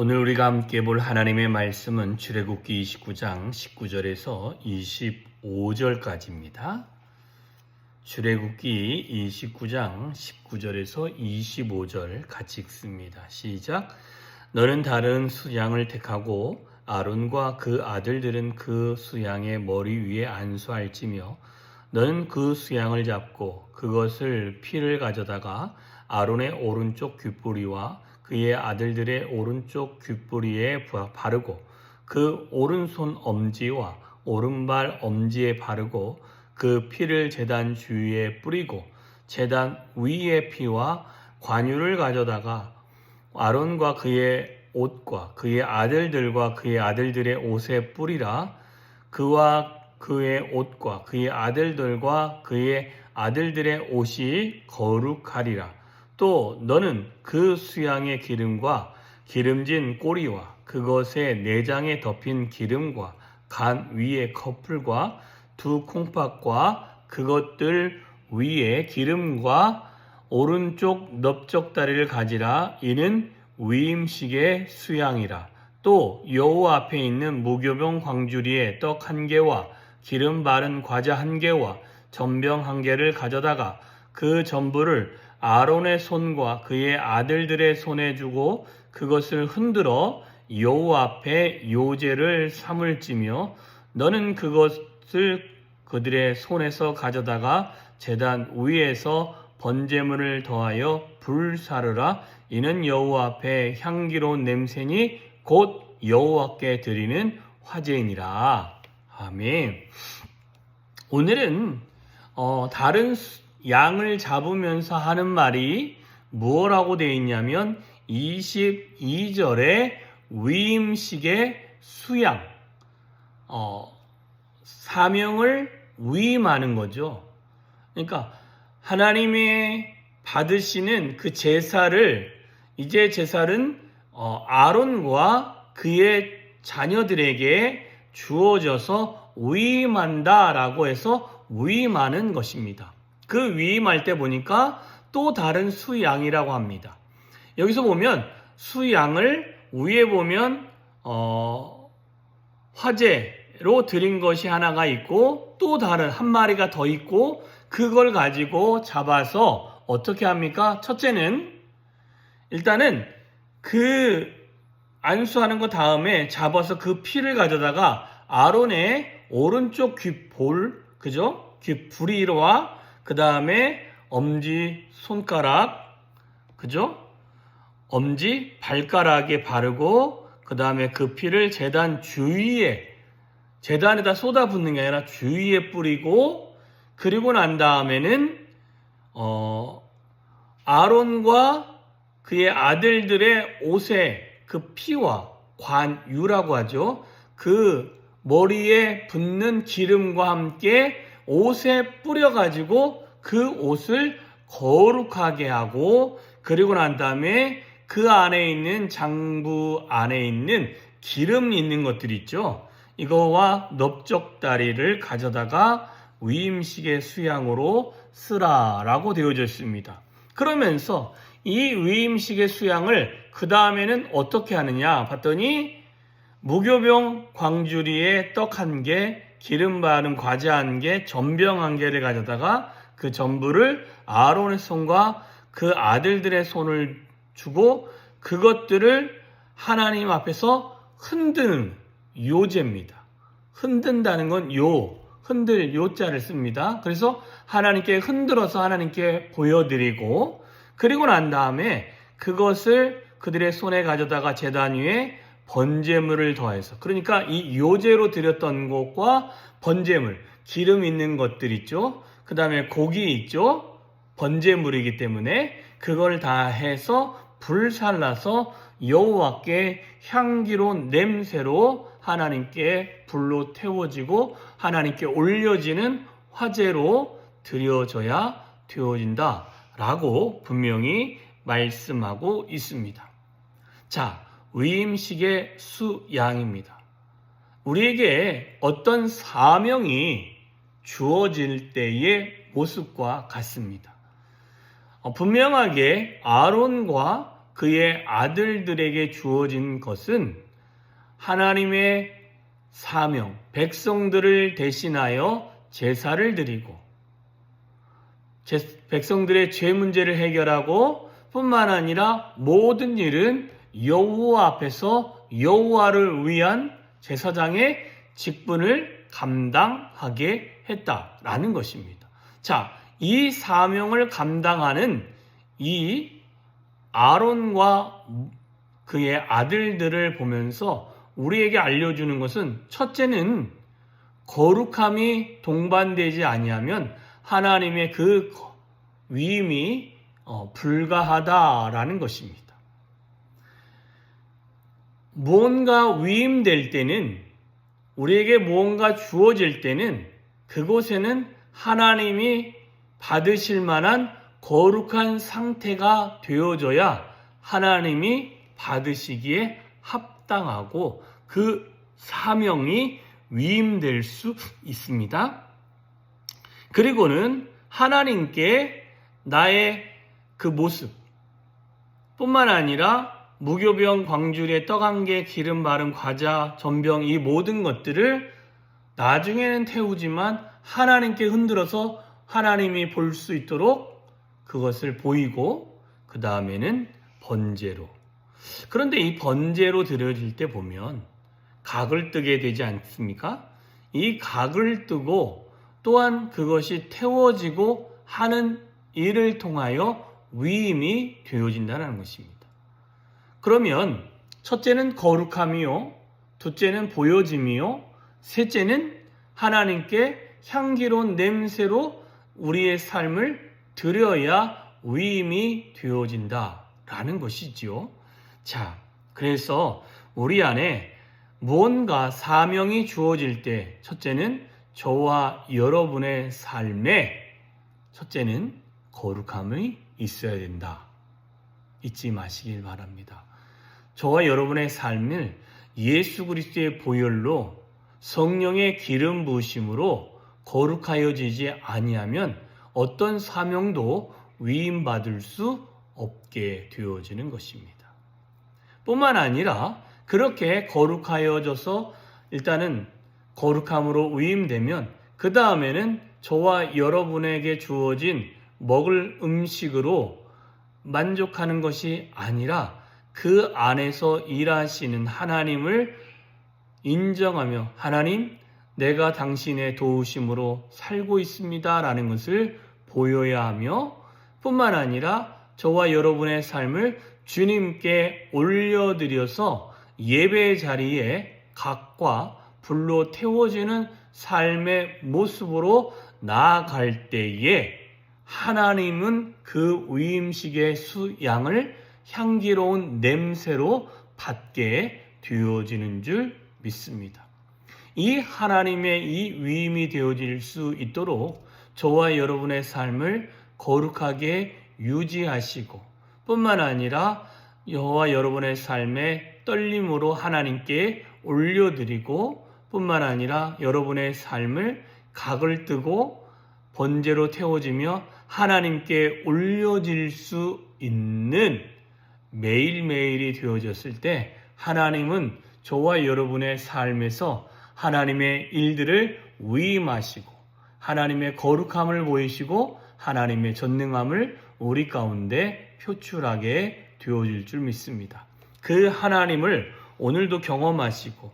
오늘 우리가 함께 볼 하나님의 말씀은 출애굽기 29장 19절에서 25절까지입니다. 출애굽기 29장 19절에서 25절 같이 읽습니다. 시작. 너는 다른 수양을 택하고 아론과 그 아들들은 그 수양의 머리 위에 안수할지며 너는 그 수양을 잡고 그것을 피를 가져다가 아론의 오른쪽 귓뿌리와 그의 아들들의 오른쪽 귓뿌리에 바르고 그 오른손 엄지와 오른발 엄지에 바르고 그 피를 제단 주위에 뿌리고 제단 위의 피와 관유를 가져다가 아론과 그의 옷과 그의 아들들과 그의 아들들의 옷에 뿌리라. 그와 그의 옷과 그의 아들들과 그의 아들들의 옷이 거룩하리라. 또 너는 그 수양의 기름과 기름진 꼬리와 그것의 내장에 덮인 기름과 간 위의 커플과 두 콩팥과 그것들 위에 기름과 오른쪽 넓적다리를 가지라. 이는 위임식의 수양이라. 또 여호와 앞에 있는 무교병 광주리에 떡 1개와 기름 바른 과자 1개와 전병 1개를 가져다가 그 전부를 아론의 손과 그의 아들들의 손에 주고 그것을 흔들어 여호와 앞에 요제를 삼을지며 너는 그것을 그들의 손에서 가져다가 제단 위에서 번제물을 더하여 불사르라. 이는 여호와 앞에 향기로운 냄새니 곧 여호와께 드리는 화제이니라. 아멘. 오늘은 다른 양을 잡으면서 하는 말이 뭐라고 되어 있냐면 22절에 위임식의 수양, 사명을 위임하는 거죠. 그러니까 하나님의 받으시는 그 제사를 이제 제사는 아론과 그의 자녀들에게 주어져서 위임한다라고 해서 위임하는 것입니다. 그 위임할 때 보니까 또 다른 수양이라고 합니다. 여기서 보면 수양을 위에 보면 화제로 드린 것이 하나가 있고 또 다른 한 마리가 더 있고 그걸 가지고 잡아서 어떻게 합니까? 첫째는 일단은 그 안수하는 것 다음에 잡아서 그 피를 가져다가 아론의 오른쪽 귓볼, 그죠? 귓부리와 그 다음에 엄지 손가락, 그죠? 엄지 발가락에 바르고 그 다음에 그 피를 제단 주위에, 제단에다 쏟아붓는 게 아니라 주위에 뿌리고 그리고 난 다음에는 아론과 그의 아들들의 옷에 그 피와 관유라고 하죠. 그 머리에 붓는 기름과 함께 옷에 뿌려가지고 그 옷을 거룩하게 하고 그리고 난 다음에 그 안에 있는 장부 안에 있는 기름 있는 것들 있죠. 이거와 넓적다리를 가져다가 위임식의 수양으로 쓰라라고 되어져 있습니다. 그러면서 이 위임식의 수양을 그 다음에는 어떻게 하느냐 봤더니 무교병 광주리에 떡 1개, 기름 바른 과자 1개, 전병 1개를 가져다가 그 전부를 아론의 손과 그 아들들의 손을 주고 그것들을 하나님 앞에서 흔드는 요제입니다. 흔든다는 건 흔들 요자를 씁니다. 그래서 하나님께 흔들어서 하나님께 보여드리고 그리고 난 다음에 그것을 그들의 손에 가져다가 제단 위에 번제물을 더해서 그러니까 이 요제로 드렸던 것과 번제물, 기름 있는 것들 있죠. 그 다음에 고기 있죠. 번제물이기 때문에 그걸 다 해서 불살라서 여호와께 향기로운 냄새로 하나님께 불로 태워지고 하나님께 올려지는 화제로 드려져야 되어진다 라고 분명히 말씀하고 있습니다. 자, 위임식의 수양입니다. 우리에게 어떤 사명이 주어질 때의 모습과 같습니다. 분명하게 아론과 그의 아들들에게 주어진 것은 하나님의 사명, 백성들을 대신하여 제사를 드리고 백성들의 죄 문제를 해결하고 뿐만 아니라 모든 일은 여호와 앞에서 여호와를 위한 제사장의 직분을 감당하게 했다라는 것입니다. 자, 이 사명을 감당하는 이 아론과 그의 아들들을 보면서 우리에게 알려주는 것은 첫째는 거룩함이 동반되지 아니하면 하나님의 그 위임이 불가하다라는 것입니다. 무언가 위임될 때는, 우리에게 무언가 주어질 때는 그곳에는 하나님이 받으실 만한 거룩한 상태가 되어져야 하나님이 받으시기에 합당하고 그 사명이 위임될 수 있습니다. 그리고는 하나님께 나의 그 모습 뿐만 아니라 무교병, 광주리에 떡 한 개, 기름 바른 과자, 전병 이 모든 것들을 나중에는 태우지만 하나님께 흔들어서 하나님이 볼 수 있도록 그것을 보이고 그 다음에는 번제로. 그런데 이 번제로 드려질 때 보면 각을 뜨게 되지 않습니까? 이 각을 뜨고 또한 그것이 태워지고 하는 일을 통하여 위임이 되어진다는 것입니다. 그러면 첫째는 거룩함이요, 둘째는 보여짐이요, 셋째는 하나님께 향기로운 냄새로 우리의 삶을 드려야 위임이 되어진다라는 것이지요. 자, 그래서 우리 안에 무언가 사명이 주어질 때 첫째는 저와 여러분의 삶에 첫째는 거룩함이 있어야 된다. 잊지 마시길 바랍니다. 저와 여러분의 삶을 예수 그리스도의 보혈로 성령의 기름 부으심으로 거룩하여지지 아니하면 어떤 사명도 위임받을 수 없게 되어지는 것입니다. 뿐만 아니라 그렇게 거룩하여져서 일단은 거룩함으로 위임되면 그 다음에는 저와 여러분에게 주어진 먹을 음식으로 만족하는 것이 아니라 그 안에서 일하시는 하나님을 인정하며 하나님, 내가 당신의 도우심으로 살고 있습니다 라는 것을 보여야 하며 뿐만 아니라 저와 여러분의 삶을 주님께 올려드려서 예배 자리에 각과 불로 태워지는 삶의 모습으로 나아갈 때에 하나님은 그 위임식의 수양을 향기로운 냄새로 받게 되어지는 줄 믿습니다. 이 하나님의 이 위임이 되어질 수 있도록 저와 여러분의 삶을 거룩하게 유지하시고 뿐만 아니라 저와 여러분의 삶에 떨림으로 하나님께 올려드리고 뿐만 아니라 여러분의 삶을 각을 뜨고 번제로 태워지며 하나님께 올려질 수 있는 매일매일이 되어졌을 때 하나님은 저와 여러분의 삶에서 하나님의 일들을 위임하시고 하나님의 거룩함을 보이시고 하나님의 전능함을 우리 가운데 표출하게 되어질 줄 믿습니다. 그 하나님을 오늘도 경험하시고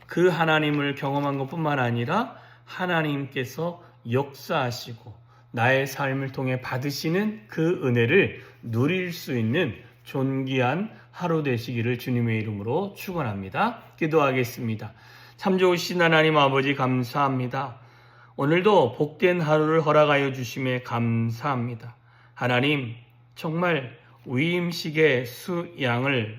그 하나님을 경험한 것뿐만 아니라 하나님께서 역사하시고 나의 삶을 통해 받으시는 그 은혜를 누릴 수 있는 존귀한 하루 되시기를 주님의 이름으로 축원합니다. 기도하겠습니다. 참 좋으신 하나님 아버지 감사합니다. 오늘도 복된 하루를 허락하여 주심에 감사합니다. 하나님 정말 위임식의 수양을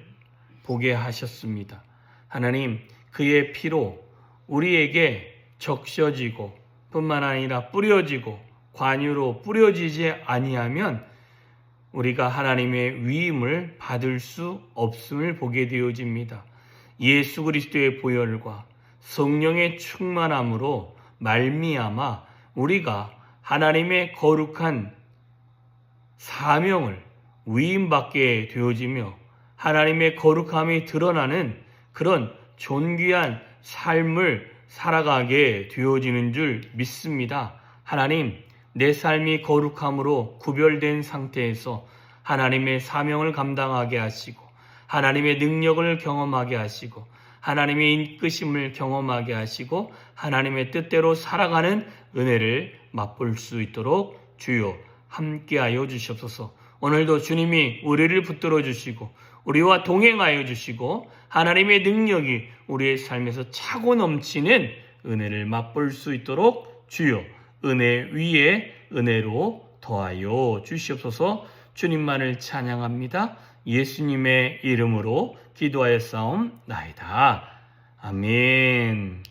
보게 하셨습니다. 하나님 그의 피로 우리에게 적셔지고 뿐만 아니라 뿌려지고 관유로 뿌려지지 아니하면 우리가 하나님의 위임을 받을 수 없음을 보게 되어집니다. 예수 그리스도의 보혈과 성령의 충만함으로 말미암아 우리가 하나님의 거룩한 사명을 위임받게 되어지며 하나님의 거룩함이 드러나는 그런 존귀한 삶을 살아가게 되어지는 줄 믿습니다. 하나님, 내 삶이 거룩함으로 구별된 상태에서 하나님의 사명을 감당하게 하시고 하나님의 능력을 경험하게 하시고 하나님의 이끄심을 경험하게 하시고 하나님의 뜻대로 살아가는 은혜를 맛볼 수 있도록 주여 함께하여 주시옵소서. 오늘도 주님이 우리를 붙들어 주시고 우리와 동행하여 주시고 하나님의 능력이 우리의 삶에서 차고 넘치는 은혜를 맛볼 수 있도록 주여 은혜 위에 은혜로 더하여 주시옵소서. 주님만을 찬양합니다. 예수님의 이름으로 기도하였사옵나이다. 아멘.